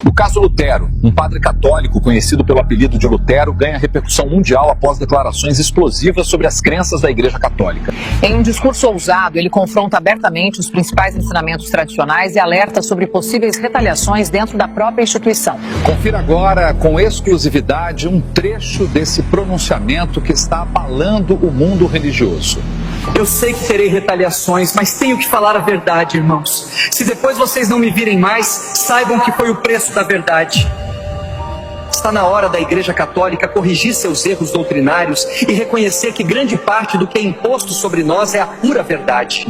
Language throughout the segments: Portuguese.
No caso Lutero, um padre católico conhecido pelo apelido de Lutero ganha repercussão mundial após declarações explosivas sobre as crenças da Igreja Católica. Em um discurso ousado, ele confronta abertamente os principais ensinamentos tradicionais e alerta sobre possíveis retaliações dentro da própria instituição. Confira agora, com exclusividade, um trecho desse pronunciamento que está abalando o mundo religioso. Eu sei que terei retaliações, mas tenho que falar a verdade, irmãos. Se depois vocês não me virem mais, saibam que foi o preço da verdade. Está na hora da Igreja Católica corrigir seus erros doutrinários e reconhecer que grande parte do que é imposto sobre nós é a pura verdade.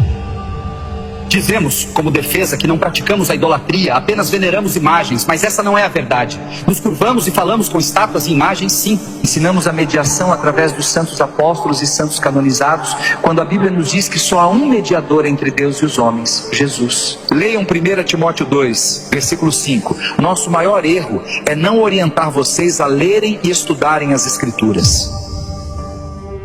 Dizemos, como defesa, que não praticamos a idolatria, apenas veneramos imagens, mas essa não é a verdade. Nos curvamos e falamos com estátuas e imagens, sim. Ensinamos a mediação através dos santos apóstolos e santos canonizados, quando a Bíblia nos diz que só há um mediador entre Deus e os homens, Jesus. Leiam 1 Timóteo 2, versículo 5. Nosso maior erro é não orientar vocês a lerem e estudarem as Escrituras.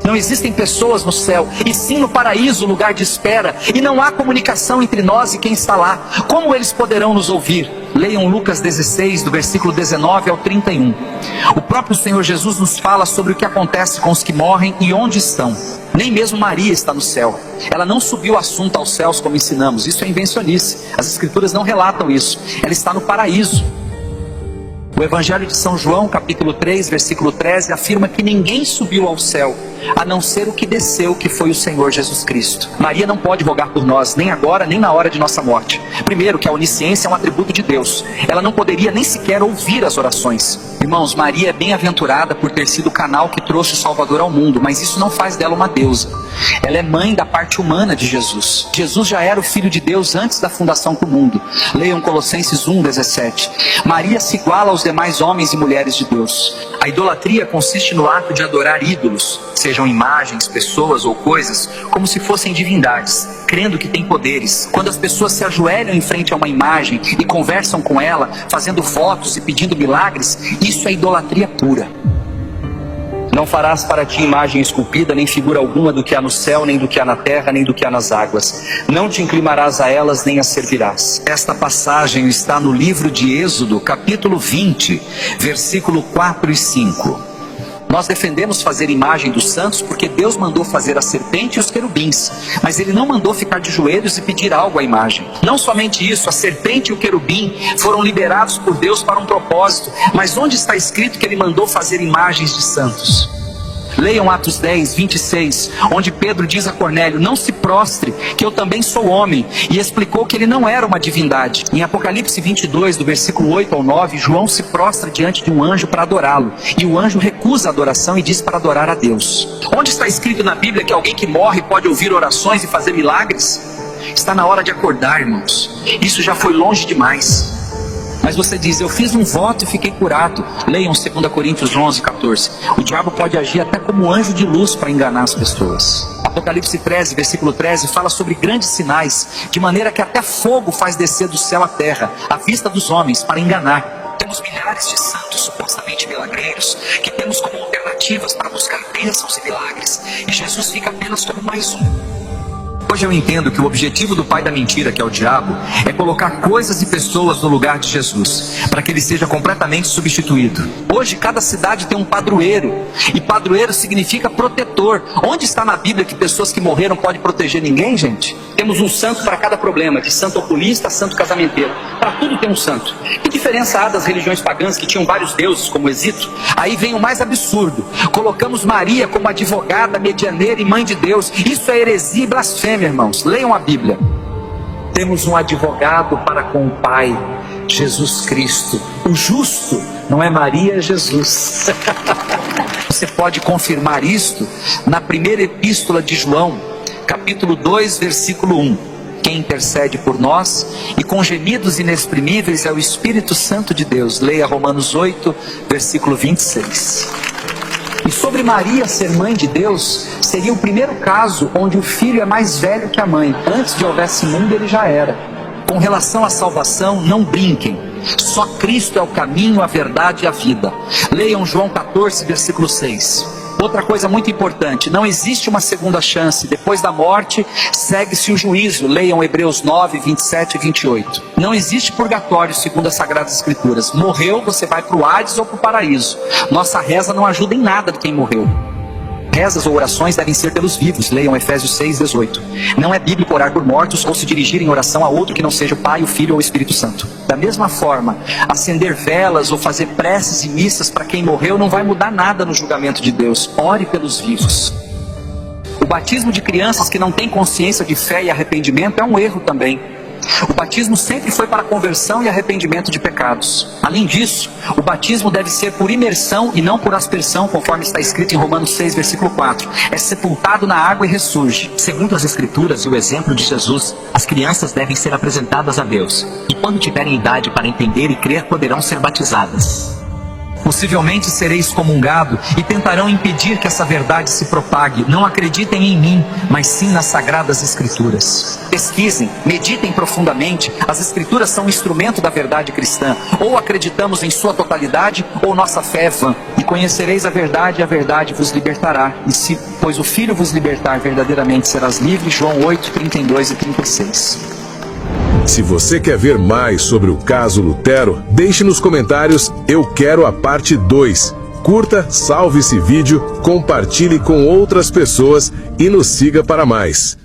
Não existem pessoas no céu, e sim no paraíso, lugar de espera, e não há comunicação entre nós e quem está lá. Como eles poderão nos ouvir? Leiam Lucas 16, do versículo 19 ao 31. O próprio Senhor Jesus nos fala sobre o que acontece com os que morrem e onde estão. Nem mesmo Maria está no céu. Ela não subiu o assunto aos céus como ensinamos. Isso é invencionice. As Escrituras não relatam isso. Ela está no paraíso. O Evangelho de São João, capítulo 3, versículo 13, afirma que ninguém subiu ao céu, a não ser o que desceu, que foi o Senhor Jesus Cristo. Maria não pode rogar por nós, nem agora, nem na hora de nossa morte. Primeiro, que a onisciência é um atributo de Deus. Ela não poderia nem sequer ouvir as orações. Irmãos, Maria é bem-aventurada por ter sido o canal que trouxe o Salvador ao mundo, mas isso não faz dela uma deusa. Ela é mãe da parte humana de Jesus. Jesus já era o Filho de Deus antes da fundação do mundo. Leiam Colossenses 1, 17. Maria se iguala aos demais homens e mulheres de Deus. A idolatria consiste no ato de adorar ídolos, sejam imagens, pessoas ou coisas, como se fossem divindades, crendo que têm poderes. Quando as pessoas se ajoelham em frente a uma imagem e conversam com ela, fazendo votos e pedindo milagres, isso é idolatria pura. Não farás para ti imagem esculpida, nem figura alguma do que há no céu, nem do que há na terra, nem do que há nas águas. Não te inclinarás a elas, nem as servirás. Esta passagem está no livro de Êxodo, capítulo 20, versículo 4 e 5. Nós defendemos fazer imagem dos santos porque Deus mandou fazer a serpente e os querubins, mas Ele não mandou ficar de joelhos e pedir algo à imagem. Não somente isso, a serpente e o querubim foram liberados por Deus para um propósito, mas onde está escrito que Ele mandou fazer imagens de santos? Leiam Atos 10, 26, onde Pedro diz a Cornélio: não se prostre, que eu também sou homem, e explicou que ele não era uma divindade. Em Apocalipse 22, do versículo 8 ao 9, João se prostra diante de um anjo para adorá-lo, e o anjo recusa a adoração e diz para adorar a Deus. Onde está escrito na Bíblia que alguém que morre pode ouvir orações e fazer milagres? Está na hora de acordar, irmãos. Isso já foi longe demais. Mas você diz: eu fiz um voto e fiquei curado. Leiam 2 Coríntios 11, 14. O diabo pode agir até como anjo de luz para enganar as pessoas. Apocalipse 13, versículo 13, fala sobre grandes sinais, de maneira que até fogo faz descer do céu à terra, à vista dos homens, para enganar. Temos milhares de santos supostamente milagreiros, que temos como alternativas para buscar bênçãos e milagres, e Jesus fica apenas como mais um. Hoje eu entendo que o objetivo do pai da mentira, que é o diabo, é colocar coisas e pessoas no lugar de Jesus, para que ele seja completamente substituído. Hoje cada cidade tem um padroeiro, e padroeiro significa protetor. Onde está na Bíblia que pessoas que morreram podem proteger ninguém, gente? Temos um santo para cada problema, de santo oculista a santo casamenteiro. Para tudo tem um santo. Que diferença há das religiões pagãs que tinham vários deuses, como o Egito? Aí vem o mais absurdo: colocamos Maria como advogada, medianeira e mãe de Deus. Isso é heresia e blasfêmia, irmãos. Leiam a Bíblia. Temos um advogado para com o Pai, Jesus Cristo, o justo. Não é Maria, é Jesus. Você pode confirmar isto na primeira epístola de João, capítulo 2, versículo 1. Quem intercede por nós e com gemidos inexprimíveis é o Espírito Santo de Deus. Leia Romanos 8, versículo 26. E sobre Maria ser mãe de Deus, seria o primeiro caso onde o filho é mais velho que a mãe. Antes de houvesse mundo, ele já era. Com relação à salvação, não brinquem. Só Cristo é o caminho, a verdade e a vida. Leiam João 14, versículo 6. Outra coisa muito importante, não existe uma segunda chance. Depois da morte, segue-se o juízo. Leiam Hebreus 9, 27 e 28. Não existe purgatório segundo as Sagradas Escrituras. Morreu, você vai para o Hades ou para o paraíso. Nossa reza não ajuda em nada de quem morreu. Rezas ou orações devem ser pelos vivos. Leiam Efésios 6, 18. Não é bíblico orar por mortos ou se dirigir em oração a outro que não seja o Pai, o Filho ou o Espírito Santo. Da mesma forma, acender velas ou fazer preces e missas para quem morreu não vai mudar nada no julgamento de Deus. Ore pelos vivos. O batismo de crianças que não têm consciência de fé e arrependimento é um erro também. O batismo sempre foi para conversão e arrependimento de pecados. Além disso, o batismo deve ser por imersão e não por aspersão, conforme está escrito em Romanos 6, versículo 4. É sepultado na água e ressurge. Segundo as Escrituras e o exemplo de Jesus, as crianças devem ser apresentadas a Deus. E quando tiverem idade para entender e crer, poderão ser batizadas. Possivelmente serei excomungado e tentarão impedir que essa verdade se propague. Não acreditem em mim, mas sim nas Sagradas Escrituras. Pesquisem, meditem profundamente. As Escrituras são um instrumento da verdade cristã. Ou acreditamos em sua totalidade, ou nossa fé é vã. E conhecereis a verdade vos libertará. E se, pois o Filho vos libertar, verdadeiramente serás livre. João 8, 32 e 36. Se você quer ver mais sobre o caso Lutero, deixe nos comentários "Eu quero a parte 2". Curta, salve esse vídeo, compartilhe com outras pessoas e nos siga para mais.